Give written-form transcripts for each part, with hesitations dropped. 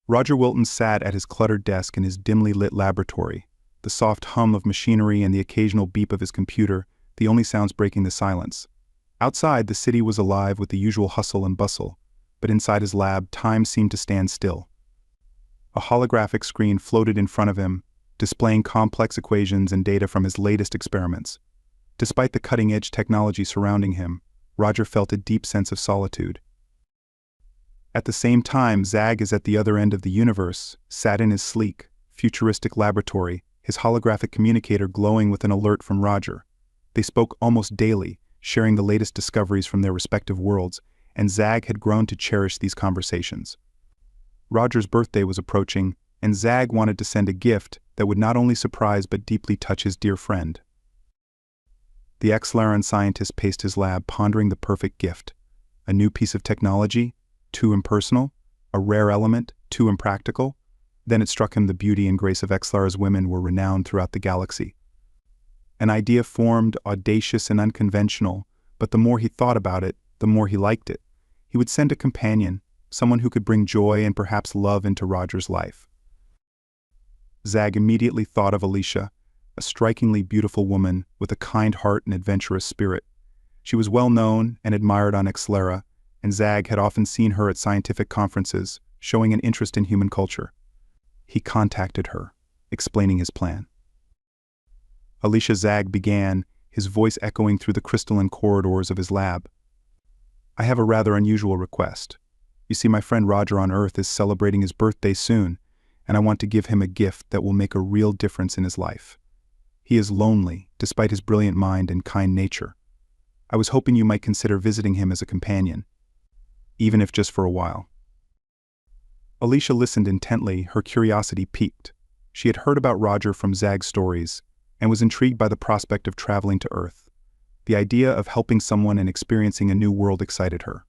Roger Wilton sat at his cluttered desk in his dimly lit laboratory, the soft hum of machinery and the occasional beep of his computer, the only sounds breaking the silence. Outside, the city was alive with the usual hustle and bustle, but inside his lab, time seemed to stand still. A holographic screen floated in front of him, displaying complex equations and data from his latest experiments. Despite the cutting-edge technology surrounding him, Roger felt a deep sense of solitude. At the same time, Zag is at the other end of the universe, sat in his sleek, futuristic laboratory, his holographic communicator glowing with an alert from Roger. They spoke almost daily, sharing the latest discoveries from their respective worlds, and Zag had grown to cherish these conversations. Roger's birthday was approaching, and Zag wanted to send a gift that would not only surprise but deeply touch his dear friend. The Xlaran scientist paced his lab, pondering the perfect gift. A new piece of technology? Too impersonal? A rare element? Too impractical? Then it struck him the beauty and grace of Xlara's women were renowned throughout the galaxy. An idea formed, audacious and unconventional, but the more he thought about it, the more he liked it. He would send a companion, someone who could bring joy and perhaps love into Roger's life. Zag immediately thought of Alicia, a strikingly beautiful woman with a kind heart and adventurous spirit. She was well known and admired on Xlara, and Zag had often seen her at scientific conferences, showing an interest in human culture. He contacted her, explaining his plan. Alicia, Zag began, his voice echoing through the crystalline corridors of his lab. I have a rather unusual request. You see, my friend Roger on Earth is celebrating his birthday soon, and I want to give him a gift that will make a real difference in his life. He is lonely, despite his brilliant mind and kind nature. I was hoping you might consider visiting him as a companion, even if just for a while. Alicia listened intently, her curiosity piqued. She had heard about Roger from Zag's stories, and was intrigued by the prospect of traveling to Earth. The idea of helping someone and experiencing a new world excited her.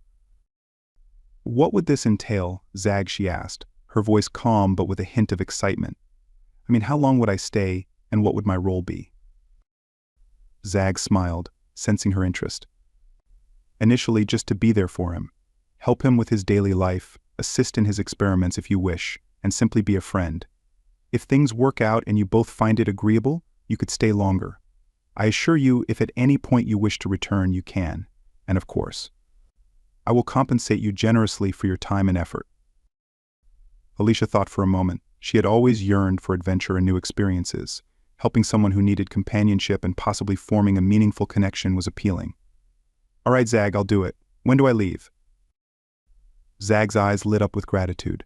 What would this entail, Zag, she asked, her voice calm but with a hint of excitement. I mean, how long would I stay, and what would my role be? Zag smiled, sensing her interest. Initially, just to be there for him. Help him with his daily life, assist in his experiments if you wish, and simply be a friend. If things work out and you both find it agreeable, you could stay longer. I assure you, if at any point you wish to return, you can. And of course, I will compensate you generously for your time and effort. Alicia thought for a moment. She had always yearned for adventure and new experiences. Helping someone who needed companionship and possibly forming a meaningful connection was appealing. All right, Zag, I'll do it. When do I leave? Zag's eyes lit up with gratitude.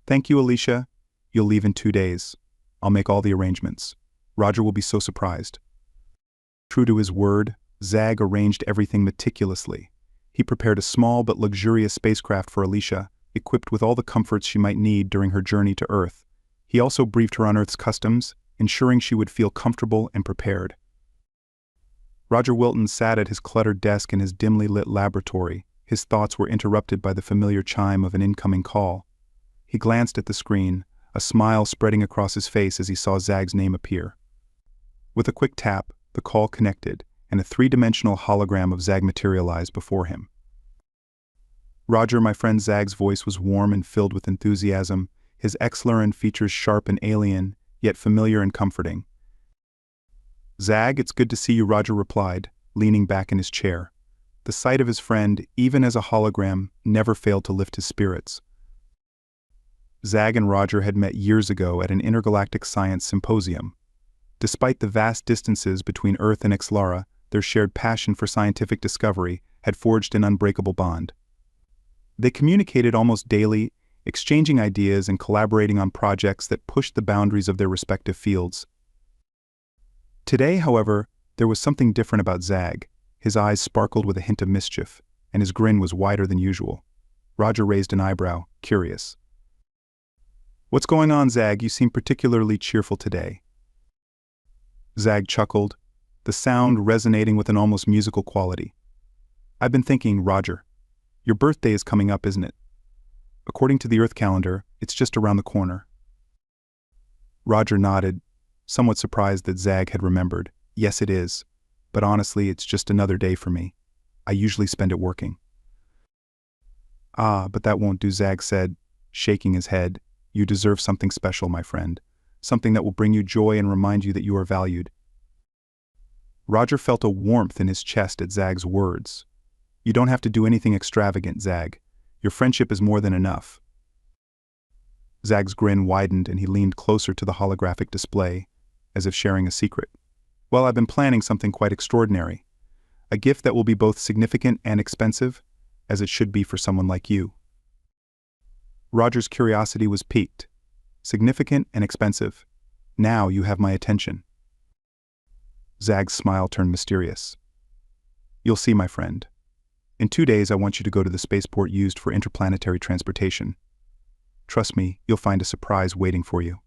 Thank you, Alicia. You'll leave in 2 days. I'll make all the arrangements. Roger will be so surprised. True to his word, Zag arranged everything meticulously. He prepared a small but luxurious spacecraft for Alicia, equipped with all the comforts she might need during her journey to Earth. He also briefed her on Earth's customs, ensuring she would feel comfortable and prepared. Roger Wilton sat at his cluttered desk in his dimly lit laboratory. His thoughts were interrupted by the familiar chime of an incoming call. He glanced at the screen, a smile spreading across his face as he saw Zag's name appear. With a quick tap, the call connected, and a three-dimensional hologram of Zag materialized before him. Roger, my friend Zag's voice was warm and filled with enthusiasm, his Xlaran features sharp and alien, yet familiar and comforting. Zag, it's good to see you, Roger replied, leaning back in his chair. The sight of his friend, even as a hologram, never failed to lift his spirits. Zag and Roger had met years ago at an intergalactic science symposium. Despite the vast distances between Earth and Xlara, their shared passion for scientific discovery had forged an unbreakable bond. They communicated almost daily, exchanging ideas and collaborating on projects that pushed the boundaries of their respective fields. Today, however, there was something different about Zag. His eyes sparkled with a hint of mischief, and his grin was wider than usual. Roger raised an eyebrow, curious. What's going on, Zag? You seem particularly cheerful today. Zag chuckled, the sound resonating with an almost musical quality. I've been thinking, Roger, your birthday is coming up, isn't it? According to the Earth calendar, it's just around the corner. Roger nodded, somewhat surprised that Zag had remembered. Yes, it is, but honestly, it's just another day for me. I usually spend it working. Ah, but that won't do, Zag said, shaking his head. You deserve something special, my friend. Something that will bring you joy and remind you that you are valued. Roger felt a warmth in his chest at Zag's words. You don't have to do anything extravagant, Zag. Your friendship is more than enough. Zag's grin widened and he leaned closer to the holographic display, as if sharing a secret. Well, I've been planning something quite extraordinary. A gift that will be both significant and expensive, as it should be for someone like you. Roger's curiosity was piqued. Significant and expensive. Now you have my attention. Zag's smile turned mysterious. You'll see, my friend. In 2 days, I want you to go to the spaceport used for interplanetary transportation. Trust me, you'll find a surprise waiting for you.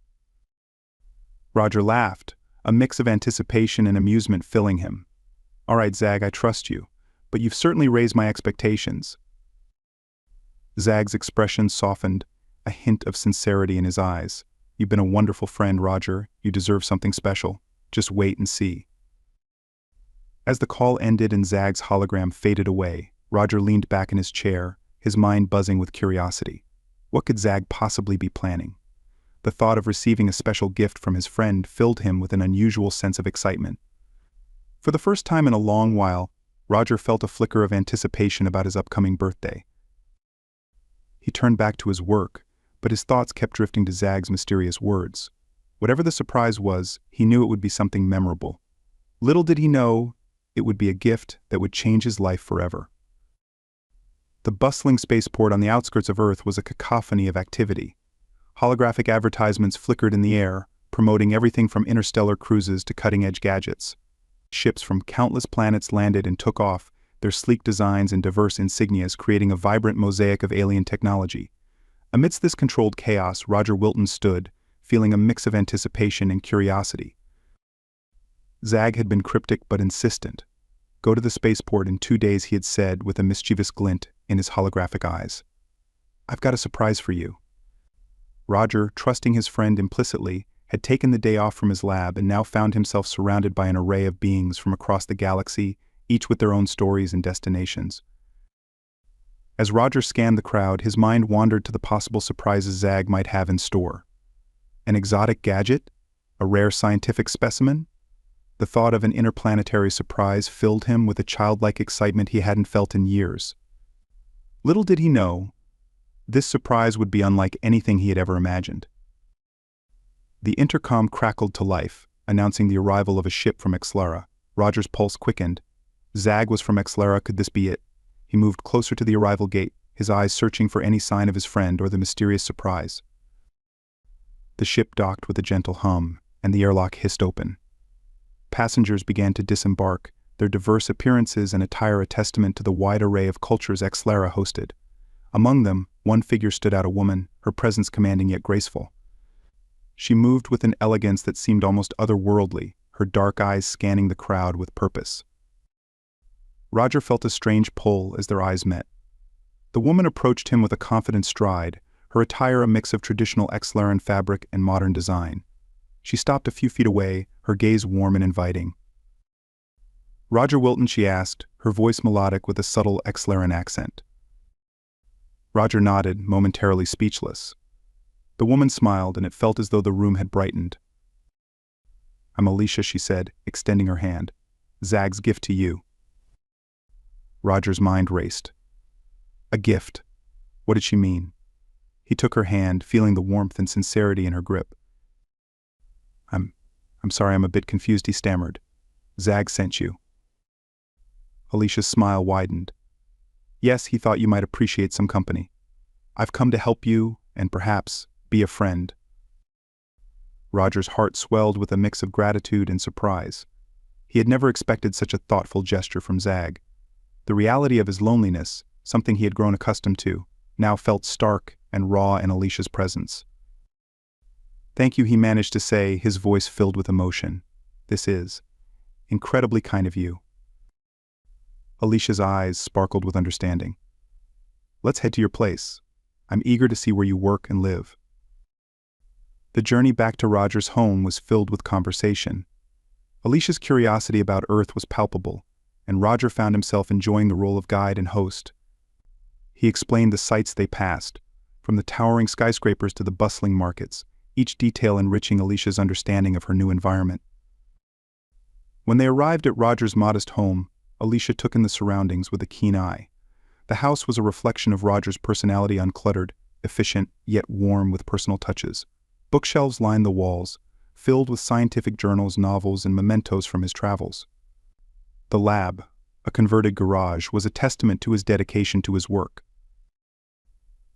Roger laughed, a mix of anticipation and amusement filling him. All right, Zag, I trust you, but you've certainly raised my expectations. Zag's expression softened, a hint of sincerity in his eyes. You've been a wonderful friend, Roger. You deserve something special. Just wait and see. As the call ended and Zag's hologram faded away, Roger leaned back in his chair, his mind buzzing with curiosity. What could Zag possibly be planning? The thought of receiving a special gift from his friend filled him with an unusual sense of excitement. For the first time in a long while, Roger felt a flicker of anticipation about his upcoming birthday. He turned back to his work, but his thoughts kept drifting to Zag's mysterious words. Whatever the surprise was, he knew it would be something memorable. Little did he know, it would be a gift that would change his life forever. The bustling spaceport on the outskirts of Earth was a cacophony of activity. Holographic advertisements flickered in the air, promoting everything from interstellar cruises to cutting-edge gadgets. Ships from countless planets landed and took off, their sleek designs and diverse insignias creating a vibrant mosaic of alien technology. Amidst this controlled chaos, Roger Wilton stood, feeling a mix of anticipation and curiosity. Zag had been cryptic but insistent. Go to the spaceport in 2 days, he had said with a mischievous glint in his holographic eyes. I've got a surprise for you. Roger, trusting his friend implicitly, had taken the day off from his lab and now found himself surrounded by an array of beings from across the galaxy, each with their own stories and destinations. As Roger scanned the crowd, his mind wandered to the possible surprises Zag might have in store. An exotic gadget? A rare scientific specimen? The thought of an interplanetary surprise filled him with a childlike excitement he hadn't felt in years. Little did he know, this surprise would be unlike anything he had ever imagined. The intercom crackled to life, announcing the arrival of a ship from Exlara. Roger's pulse quickened. Zag was from Exlara, could this be it? He moved closer to the arrival gate, his eyes searching for any sign of his friend or the mysterious surprise. The ship docked with a gentle hum, and the airlock hissed open. Passengers began to disembark, their diverse appearances and attire a testament to the wide array of cultures Exlara hosted. Among them, one figure stood out, a woman, her presence commanding yet graceful. She moved with an elegance that seemed almost otherworldly, her dark eyes scanning the crowd with purpose. Roger felt a strange pull as their eyes met. The woman approached him with a confident stride, her attire a mix of traditional Exlaran fabric and modern design. She stopped a few feet away, her gaze warm and inviting. Roger Wilton, she asked, her voice melodic with a subtle Exlaran accent. Roger nodded, momentarily speechless. The woman smiled, and it felt as though the room had brightened. I'm Alicia, she said, extending her hand. Zag's gift to you. Roger's mind raced. A gift. What did she mean? He took her hand, feeling the warmth and sincerity in her grip. I'm sorry, I'm a bit confused, he stammered. Zag sent you. Alicia's smile widened. Yes, he thought you might appreciate some company. I've come to help you, and perhaps be a friend. Roger's heart swelled with a mix of gratitude and surprise. He had never expected such a thoughtful gesture from Zag. The reality of his loneliness, something he had grown accustomed to, now felt stark and raw in Alicia's presence. Thank you, he managed to say, his voice filled with emotion. This is incredibly kind of you. Alicia's eyes sparkled with understanding. Let's head to your place. I'm eager to see where you work and live. The journey back to Roger's home was filled with conversation. Alicia's curiosity about Earth was palpable, and Roger found himself enjoying the role of guide and host. He explained the sights they passed, from the towering skyscrapers to the bustling markets, each detail enriching Alicia's understanding of her new environment. When they arrived at Roger's modest home, Alicia took in the surroundings with a keen eye. The house was a reflection of Roger's personality, uncluttered, efficient, yet warm with personal touches. Bookshelves lined the walls, filled with scientific journals, novels, and mementos from his travels. The lab, a converted garage, was a testament to his dedication to his work.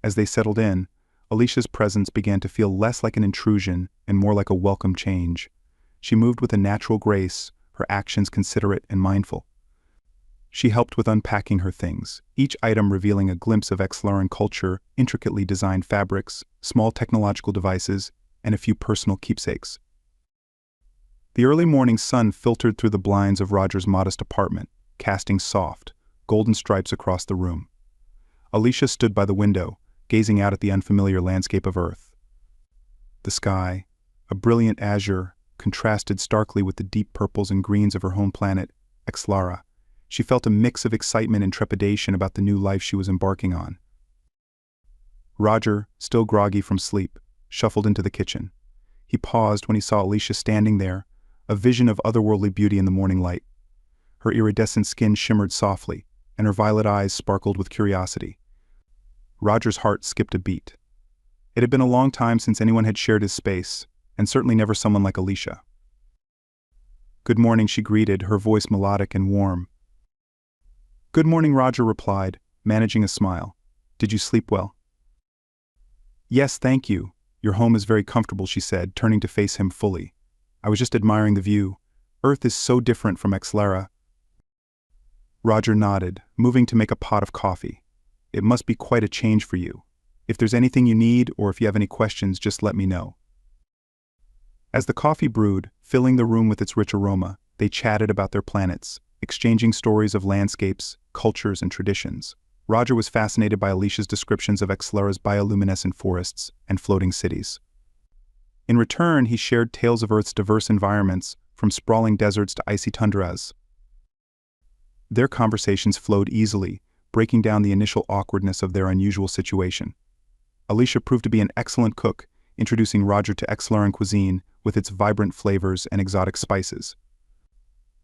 As they settled in, Alicia's presence began to feel less like an intrusion and more like a welcome change. She moved with a natural grace, her actions considerate and mindful. She helped with unpacking her things, each item revealing a glimpse of Exlaran culture, intricately designed fabrics, small technological devices, and a few personal keepsakes. The early morning sun filtered through the blinds of Roger's modest apartment, casting soft, golden stripes across the room. Alicia stood by the window, gazing out at the unfamiliar landscape of Earth. The sky, a brilliant azure, contrasted starkly with the deep purples and greens of her home planet, Exlara. She felt a mix of excitement and trepidation about the new life she was embarking on. Roger, still groggy from sleep, shuffled into the kitchen. He paused when he saw Alicia standing there, a vision of otherworldly beauty in the morning light. Her iridescent skin shimmered softly, and her violet eyes sparkled with curiosity. Roger's heart skipped a beat. It had been a long time since anyone had shared his space, and certainly never someone like Alicia. "Good morning," she greeted, her voice melodic and warm. "Good morning," Roger replied, managing a smile. "Did you sleep well?" "Yes, thank you. Your home is very comfortable," she said, turning to face him fully. "I was just admiring the view. Earth is so different from Exlara." Roger nodded, moving to make a pot of coffee. "It must be quite a change for you. If there's anything you need or if you have any questions, just let me know." As the coffee brewed, filling the room with its rich aroma, they chatted about their planets, exchanging stories of landscapes, cultures, and traditions. Roger was fascinated by Alicia's descriptions of Exlara's bioluminescent forests and floating cities. In return, he shared tales of Earth's diverse environments, from sprawling deserts to icy tundras. Their conversations flowed easily, breaking down the initial awkwardness of their unusual situation. Alicia proved to be an excellent cook, introducing Roger to Exlaran cuisine with its vibrant flavors and exotic spices.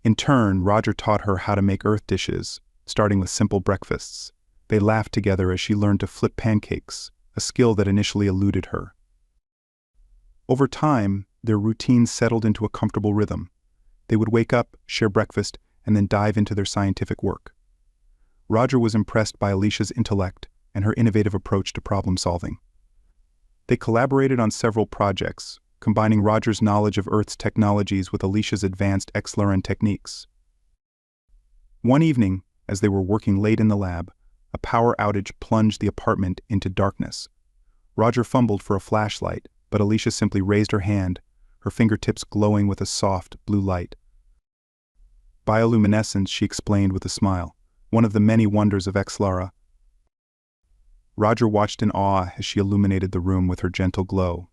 In turn, Roger taught her how to make Earth dishes, starting with simple breakfasts. They laughed together as she learned to flip pancakes, a skill that initially eluded her. Over time, their routines settled into a comfortable rhythm. They would wake up, share breakfast, and then dive into their scientific work. Roger was impressed by Alicia's intellect and her innovative approach to problem-solving. They collaborated on several projects, combining Roger's knowledge of Earth's technologies with Alicia's advanced Exlaran techniques. One evening, as they were working late in the lab, a power outage plunged the apartment into darkness. Roger fumbled for a flashlight, but Alicia simply raised her hand, her fingertips glowing with a soft, blue light. "Bioluminescence," she explained with a smile, "one of the many wonders of Exlara." Roger watched in awe as she illuminated the room with her gentle glow.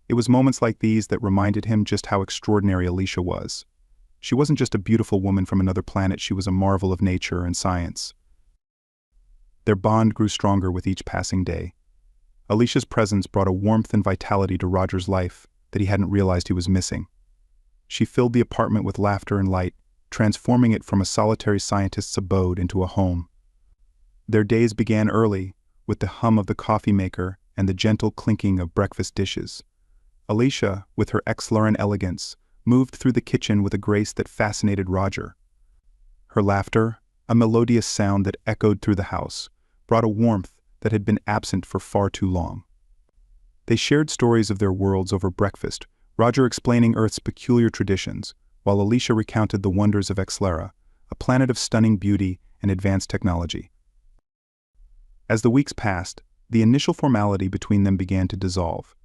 It was moments like these that reminded him just how extraordinary Alicia was. She wasn't just a beautiful woman from another planet, she was a marvel of nature and science. Their bond grew stronger with each passing day. Alicia's presence brought a warmth and vitality to Roger's life that he hadn't realized he was missing. She filled the apartment with laughter and light, transforming it from a solitary scientist's abode into a home. Their days began early, with the hum of the coffee maker and the gentle clinking of breakfast dishes. Alicia, with her Exlaran elegance, moved through the kitchen with a grace that fascinated Roger. Her laughter, a melodious sound that echoed through the house, brought a warmth that had been absent for far too long. They shared stories of their worlds over breakfast, Roger explaining Earth's peculiar traditions, while Alicia recounted the wonders of Exlara, a planet of stunning beauty and advanced technology. As the weeks passed, the initial formality between them began to dissolve.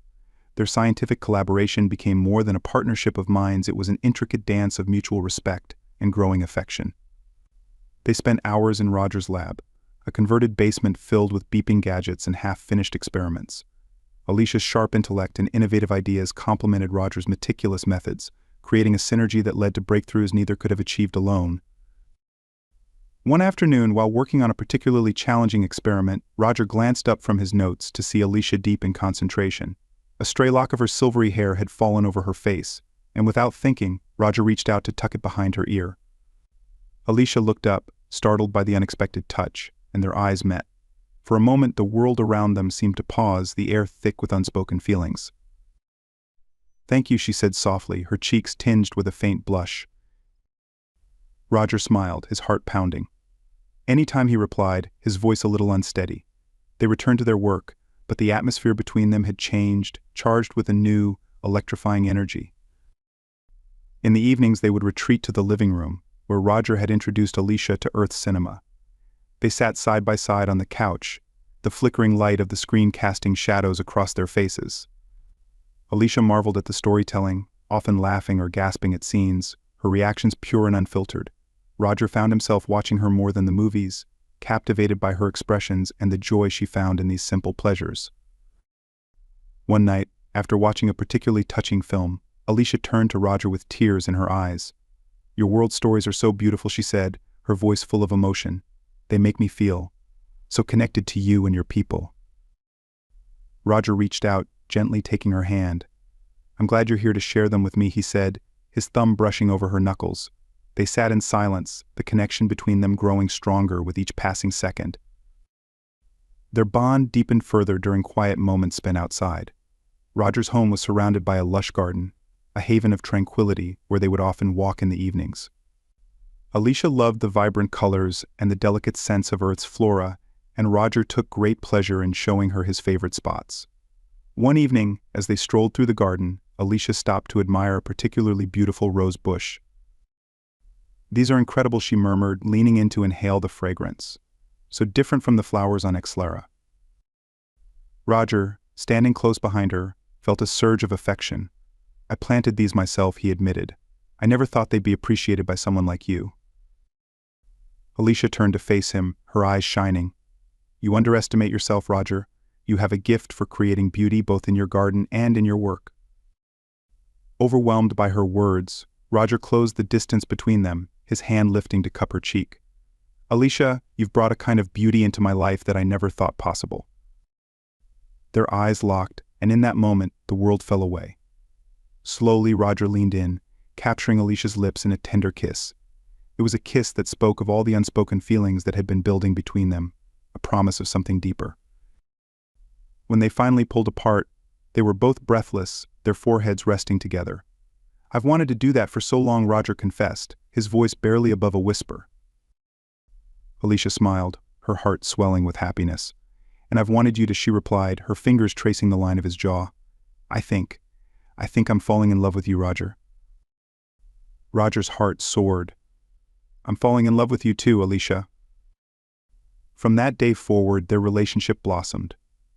Their scientific collaboration became more than a partnership of minds, it was an intricate dance of mutual respect and growing affection. They spent hours in Roger's lab, a converted basement filled with beeping gadgets and half-finished experiments. Alicia's sharp intellect and innovative ideas complemented Roger's meticulous methods, creating a synergy that led to breakthroughs neither could have achieved alone. One afternoon, while working on a particularly challenging experiment, Roger glanced up from his notes to see Alicia deep in concentration. A stray lock of her silvery hair had fallen over her face, and without thinking, Roger reached out to tuck it behind her ear. Alicia looked up, startled by the unexpected touch, and their eyes met. For a moment, the world around them seemed to pause, the air thick with unspoken feelings. "Thank you," she said softly, her cheeks tinged with a faint blush. Roger smiled, his heart pounding. Any time he replied, his voice a little unsteady. They returned to their work, but the atmosphere between them had changed, charged with a new, electrifying energy. In the evenings, they would retreat to the living room, where Roger had introduced Alicia to Earth cinema. They sat side by side on the couch, the flickering light of the screen casting shadows across their faces. Alicia marveled at the storytelling, often laughing or gasping at scenes, her reactions pure and unfiltered. Roger found himself watching her more than the movies, captivated by her expressions and the joy she found in these simple pleasures. One night, after watching a particularly touching film, Alicia turned to Roger with tears in her eyes. "Your world stories are so beautiful," she said, her voice full of emotion. "They make me feel so connected to you and your people." Roger reached out, gently taking her hand. "I'm glad you're here to share them with me," he said, his thumb brushing over her knuckles. They sat in silence, the connection between them growing stronger with each passing second. Their bond deepened further during quiet moments spent outside. Roger's home was surrounded by a lush garden, a haven of tranquility where they would often walk in the evenings. Alicia loved the vibrant colors and the delicate scents of Earth's flora, and Roger took great pleasure in showing her his favorite spots. One evening, as they strolled through the garden, Alicia stopped to admire a particularly beautiful rose bush. "These are incredible," she murmured, leaning in to inhale the fragrance. "So different from the flowers on Xlara." Roger, standing close behind her, felt a surge of affection. "I planted these myself," he admitted. "I never thought they'd be appreciated by someone like you." Alicia turned to face him, her eyes shining. "You underestimate yourself, Roger. You have a gift for creating beauty both in your garden and in your work." Overwhelmed by her words, Roger closed the distance between them, his hand lifting to cup her cheek. "Alicia, you've brought a kind of beauty into my life that I never thought possible." Their eyes locked, and in that moment, the world fell away. Slowly, Roger leaned in, capturing Alicia's lips in a tender kiss. It was a kiss that spoke of all the unspoken feelings that had been building between them, a promise of something deeper. When they finally pulled apart, they were both breathless, their foreheads resting together. "I've wanted to do that for so long," Roger confessed, his voice barely above a whisper. Alicia smiled, her heart swelling with happiness. "And I've wanted you to," she replied, her fingers tracing the line of his jaw. I think I'm falling in love with you, Roger." Roger's heart soared. "I'm falling in love with you too, Alicia." From that day forward, their relationship blossomed.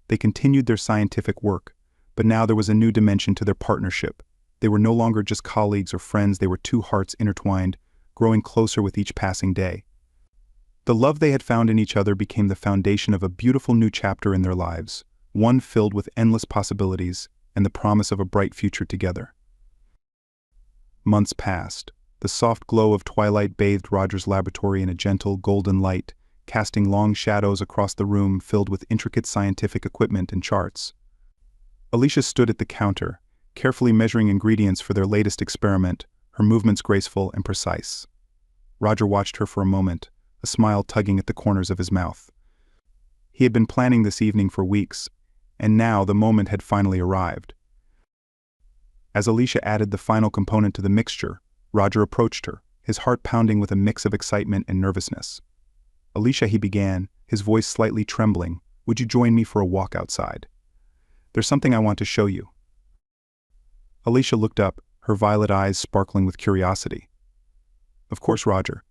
They continued their scientific work, but now there was a new dimension to their partnership. They were no longer just colleagues or friends, they were two hearts intertwined, growing closer with each passing day. The love they had found in each other became the foundation of a beautiful new chapter in their lives, one filled with endless possibilities and the promise of a bright future together. Months passed. The soft glow of twilight bathed Roger's laboratory in a gentle, golden light, casting long shadows across the room filled with intricate scientific equipment and charts. Alicia stood at the counter, carefully measuring ingredients for their latest experiment, her movements graceful and precise. Roger watched her for a moment, a smile tugging at the corners of his mouth. He had been planning this evening for weeks, and now the moment had finally arrived. As Alicia added the final component to the mixture, Roger approached her, his heart pounding with a mix of excitement and nervousness. "Alicia," he began, his voice slightly trembling, "would you join me for a walk outside? There's something I want to show you." Alicia looked up, her violet eyes sparkling with curiosity. "Of course, Roger.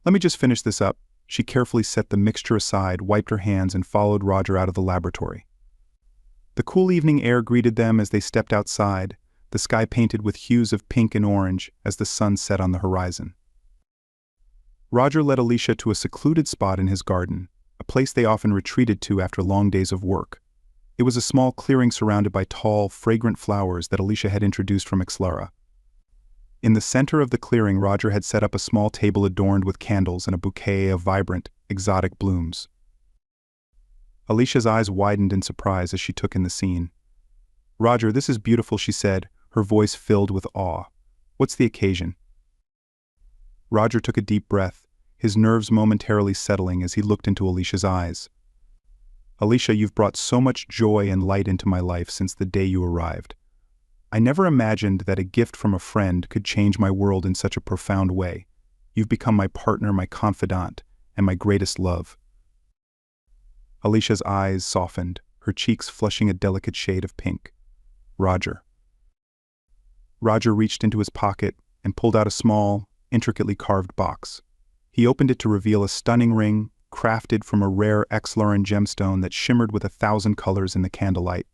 Let me just finish this up." She carefully set the mixture aside, wiped her hands, and followed Roger out of the laboratory. The cool evening air greeted them as they stepped outside, the sky painted with hues of pink and orange as the sun set on the horizon. Roger led Alicia to a secluded spot in his garden, a place they often retreated to after long days of work. It was a small clearing surrounded by tall, fragrant flowers that Alicia had introduced from Xlara. In the center of the clearing, Roger had set up a small table adorned with candles and a bouquet of vibrant, exotic blooms. Alicia's eyes widened in surprise as she took in the scene. "Roger, this is beautiful," she said, her voice filled with awe. "What's the occasion?" Roger took a deep breath, his nerves momentarily settling as he looked into Alicia's eyes. "Alicia, you've brought so much joy and light into my life since the day you arrived. I never imagined that a gift from a friend could change my world in such a profound way. You've become my partner, my confidant, and my greatest love." Alicia's eyes softened, her cheeks flushing a delicate shade of pink. "Roger." Roger reached into his pocket and pulled out a small, intricately carved box. He opened it to reveal a stunning ring crafted from a rare Exlaran gemstone that shimmered with 1,000 colors in the candlelight.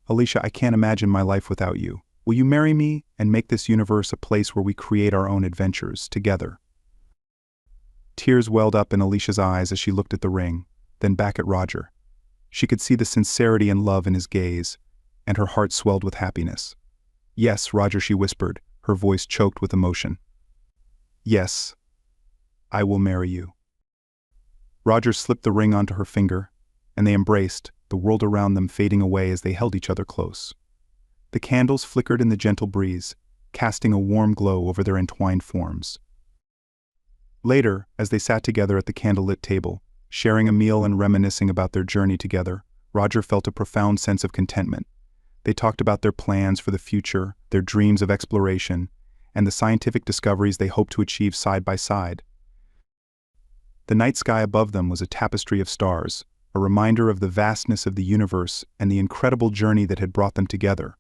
"Alicia, I can't imagine my life without you. Will you marry me and make this universe a place where we create our own adventures together?" Tears welled up in Alicia's eyes as she looked at the ring, then back at Roger. She could see the sincerity and love in his gaze, and her heart swelled with happiness. "Yes, Roger," she whispered, her voice choked with emotion. "Yes, I will marry you." Roger slipped the ring onto her finger, and they embraced, the world around them fading away as they held each other close. The candles flickered in the gentle breeze, casting a warm glow over their entwined forms. Later, as they sat together at the candlelit table, sharing a meal and reminiscing about their journey together, Roger felt a profound sense of contentment. They talked about their plans for the future, their dreams of exploration, and the scientific discoveries they hoped to achieve side by side. The night sky above them was a tapestry of stars, a reminder of the vastness of the universe and the incredible journey that had brought them together.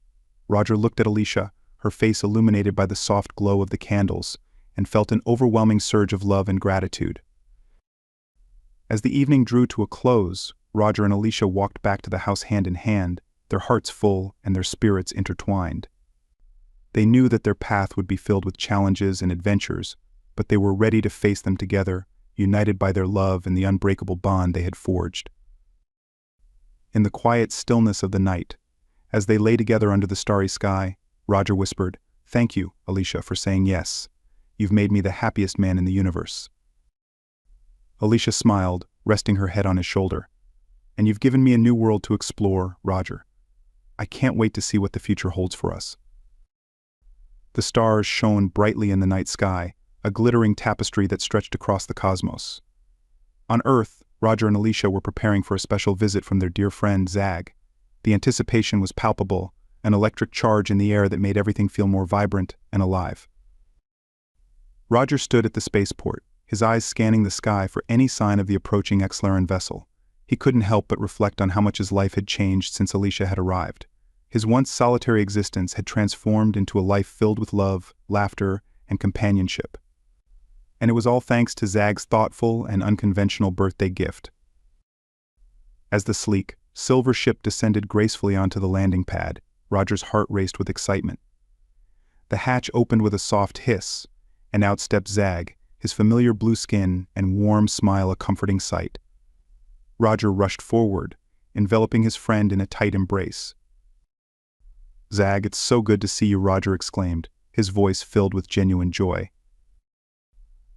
Roger looked at Alicia, her face illuminated by the soft glow of the candles, and felt an overwhelming surge of love and gratitude. As the evening drew to a close, Roger and Alicia walked back to the house hand in hand, their hearts full and their spirits intertwined. They knew that their path would be filled with challenges and adventures, but they were ready to face them together, united by their love and the unbreakable bond they had forged. In the quiet stillness of the night, as they lay together under the starry sky, Roger whispered, "Thank you, Alicia, for saying yes. You've made me the happiest man in the universe." Alicia smiled, resting her head on his shoulder. "And you've given me a new world to explore, Roger. I can't wait to see what the future holds for us." The stars shone brightly in the night sky, a glittering tapestry that stretched across the cosmos. On Earth, Roger and Alicia were preparing for a special visit from their dear friend Zag. The anticipation was palpable, an electric charge in the air that made everything feel more vibrant and alive. Roger stood at the spaceport, his eyes scanning the sky for any sign of the approaching Exlaran vessel. He couldn't help but reflect on how much his life had changed since Alicia had arrived. His once solitary existence had transformed into a life filled with love, laughter, and companionship. And it was all thanks to Zag's thoughtful and unconventional birthday gift. As the sleek, silver ship descended gracefully onto the landing pad, Roger's heart raced with excitement. The hatch opened with a soft hiss, and out stepped Zag, his familiar blue skin and warm smile a comforting sight. Roger rushed forward, enveloping his friend in a tight embrace. "Zag, it's so good to see you," Roger exclaimed, his voice filled with genuine joy.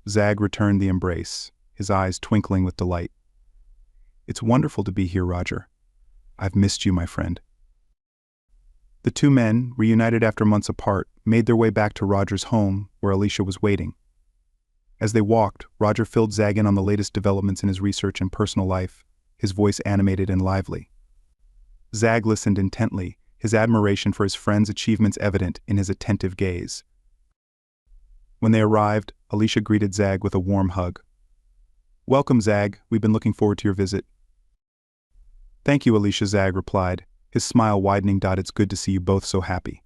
Zag returned the embrace, his eyes twinkling with delight. "It's wonderful to be here, Roger. I've missed you, my friend." The two men, reunited after months apart, made their way back to Roger's home, where Alicia was waiting. As they walked, Roger filled Zag in on the latest developments in his research and personal life, his voice animated and lively. Zag listened intently, his admiration for his friend's achievements evident in his attentive gaze. When they arrived, Alicia greeted Zag with a warm hug. "Welcome, Zag. We've been looking forward to your visit." "Thank you, Alicia," Zag replied, his smile widening. "It's good to see you both so happy."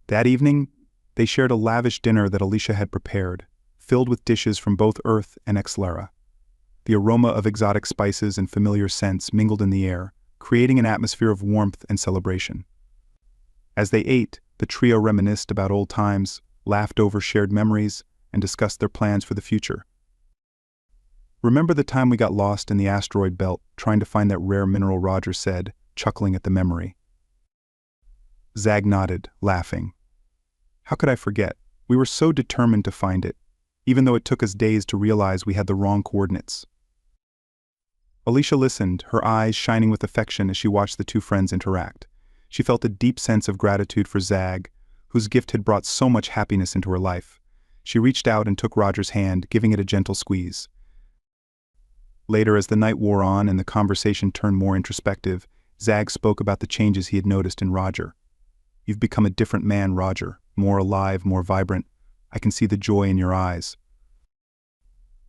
That evening, they shared a lavish dinner that Alicia had prepared, filled with dishes from both Earth and Exlara. The aroma of exotic spices and familiar scents mingled in the air, creating an atmosphere of warmth and celebration. As they ate, the trio reminisced about old times, laughed over shared memories, and discussed their plans for the future. "Remember the time we got lost in the asteroid belt trying to find that rare mineral?" Roger said, chuckling at the memory. Zag nodded, laughing. How could I forget? We were so determined to find it, even though it took us days to realize we had the wrong coordinates. Alicia listened, her eyes shining with affection as she watched the two friends interact. She felt a deep sense of gratitude for Zag, whose gift had brought so much happiness into her life. She reached out and took Roger's hand, giving it a gentle squeeze. Later, as the night wore on and the conversation turned more introspective, Zag spoke about the changes he had noticed in Roger. "You've become a different man, Roger, more alive, more vibrant. I can see the joy in your eyes."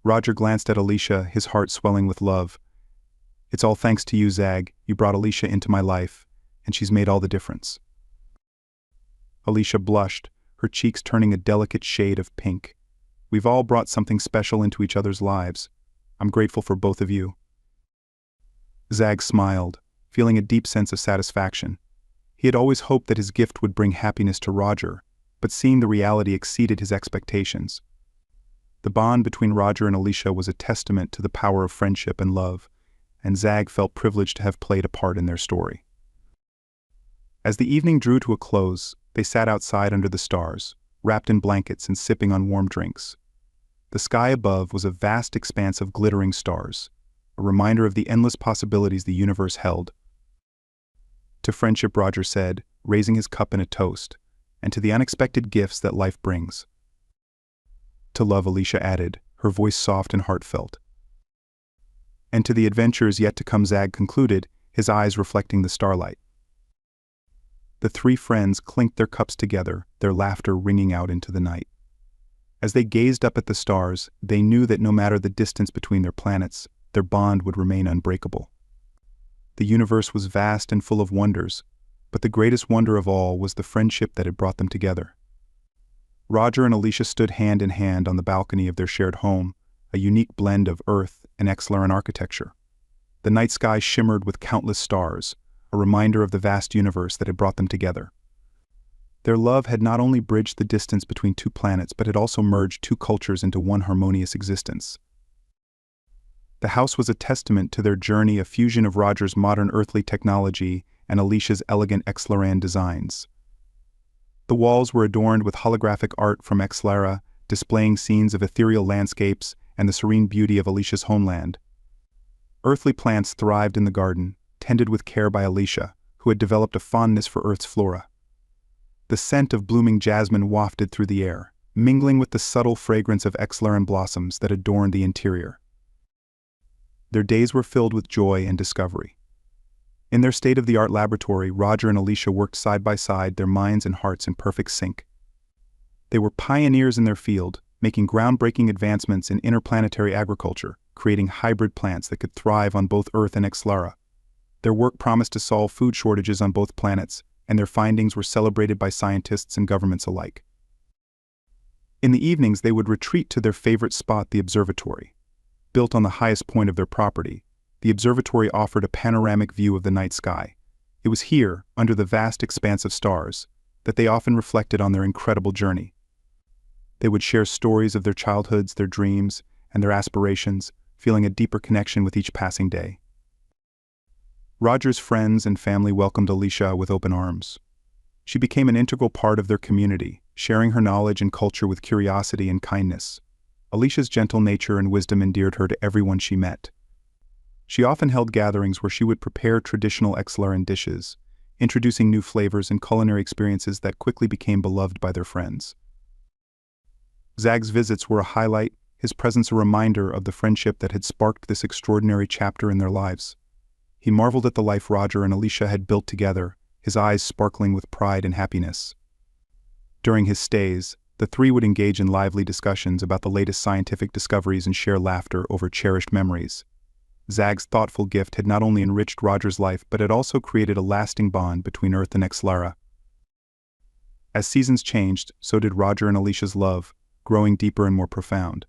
Roger glanced at Alicia, his heart swelling with love. "It's all thanks to you, Zag. You brought Alicia into my life, and she's made all the difference." Alicia blushed, her cheeks turning a delicate shade of pink. "We've all brought something special into each other's lives. I'm grateful for both of you." Zag smiled, feeling a deep sense of satisfaction. He had always hoped that his gift would bring happiness to Roger, but seeing the reality exceeded his expectations. The bond between Roger and Alicia was a testament to the power of friendship and love, and Zag felt privileged to have played a part in their story. As the evening drew to a close, they sat outside under the stars, wrapped in blankets and sipping on warm drinks. The sky above was a vast expanse of glittering stars, a reminder of the endless possibilities the universe held. "To friendship," Roger said, raising his cup in a toast, "and to the unexpected gifts that life brings." "To love," Alicia added, her voice soft and heartfelt. "And to the adventures yet to come," Zag concluded, his eyes reflecting the starlight. The three friends clinked their cups together, their laughter ringing out into the night. As they gazed up at the stars, they knew that no matter the distance between their planets, their bond would remain unbreakable. The universe was vast and full of wonders, but the greatest wonder of all was the friendship that had brought them together. Roger and Alicia stood hand in hand on the balcony of their shared home, a unique blend of Earth and Exlaran architecture. The night sky shimmered with countless stars, a reminder of the vast universe that had brought them together. Their love had not only bridged the distance between two planets, but had also merged two cultures into one harmonious existence. The house was a testament to their journey, a fusion of Roger's modern earthly technology and Alicia's elegant Exlaran designs. The walls were adorned with holographic art from Exlara, displaying scenes of ethereal landscapes and the serene beauty of Alicia's homeland. Earthly plants thrived in the garden, tended with care by Alicia, who had developed a fondness for Earth's flora. The scent of blooming jasmine wafted through the air, mingling with the subtle fragrance of Exlaran blossoms that adorned the interior. Their days were filled with joy and discovery. In their state-of-the-art laboratory, Roger and Alicia worked side by side, their minds and hearts in perfect sync. They were pioneers in their field, making groundbreaking advancements in interplanetary agriculture, creating hybrid plants that could thrive on both Earth and Exlara. Their work promised to solve food shortages on both planets, and their findings were celebrated by scientists and governments alike. In the evenings, they would retreat to their favorite spot, the observatory. Built on the highest point of their property, the observatory offered a panoramic view of the night sky. It was here, under the vast expanse of stars, that they often reflected on their incredible journey. They would share stories of their childhoods, their dreams, and their aspirations, feeling a deeper connection with each passing day. Roger's friends and family welcomed Alicia with open arms. She became an integral part of their community, sharing her knowledge and culture with curiosity and kindness. Alicia's gentle nature and wisdom endeared her to everyone she met. She often held gatherings where she would prepare traditional Exlaran dishes, introducing new flavors and culinary experiences that quickly became beloved by their friends. Zag's visits were a highlight, his presence a reminder of the friendship that had sparked this extraordinary chapter in their lives. He marveled at the life Roger and Alicia had built together, his eyes sparkling with pride and happiness. During his stays, the three would engage in lively discussions about the latest scientific discoveries and share laughter over cherished memories. Zag's thoughtful gift had not only enriched Roger's life, but had also created a lasting bond between Earth and Exlara. As seasons changed, so did Roger and Alicia's love, growing deeper and more profound.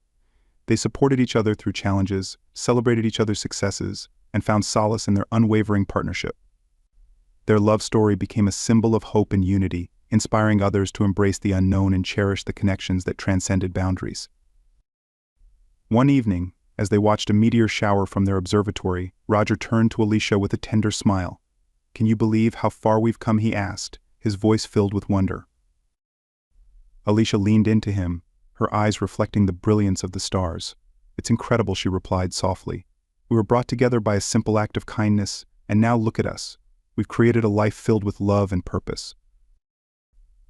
They supported each other through challenges, celebrated each other's successes, and found solace in their unwavering partnership. Their love story became a symbol of hope and unity, inspiring others to embrace the unknown and cherish the connections that transcended boundaries. One evening, as they watched a meteor shower from their observatory, Roger turned to Alicia with a tender smile. "Can you believe how far we've come?" he asked, his voice filled with wonder. Alicia leaned into him, her eyes reflecting the brilliance of the stars. "It's incredible," she replied softly. "We were brought together by a simple act of kindness, and now look at us. We've created a life filled with love and purpose."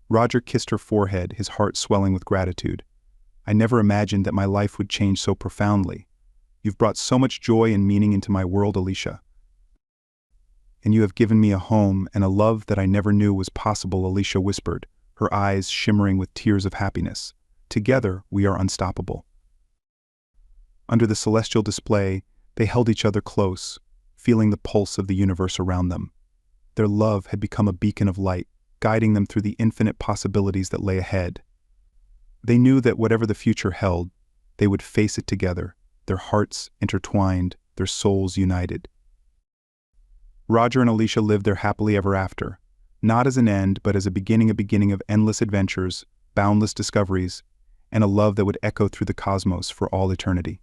Roger kissed her forehead, his heart swelling with gratitude. "I never imagined that my life would change so profoundly. You've brought so much joy and meaning into my world, Alicia. And you have given me a home and a love that I never knew was possible," Alicia whispered, her eyes shimmering with tears of happiness. "Together, we are unstoppable." Under the celestial display, they held each other close, feeling the pulse of the universe around them. Their love had become a beacon of light, guiding them through the infinite possibilities that lay ahead. They knew that whatever the future held, they would face it together, their hearts intertwined, their souls united. Roger and Alicia lived their happily ever after, not as an end, but as a beginning of endless adventures, boundless discoveries, and a love that would echo through the cosmos for all eternity.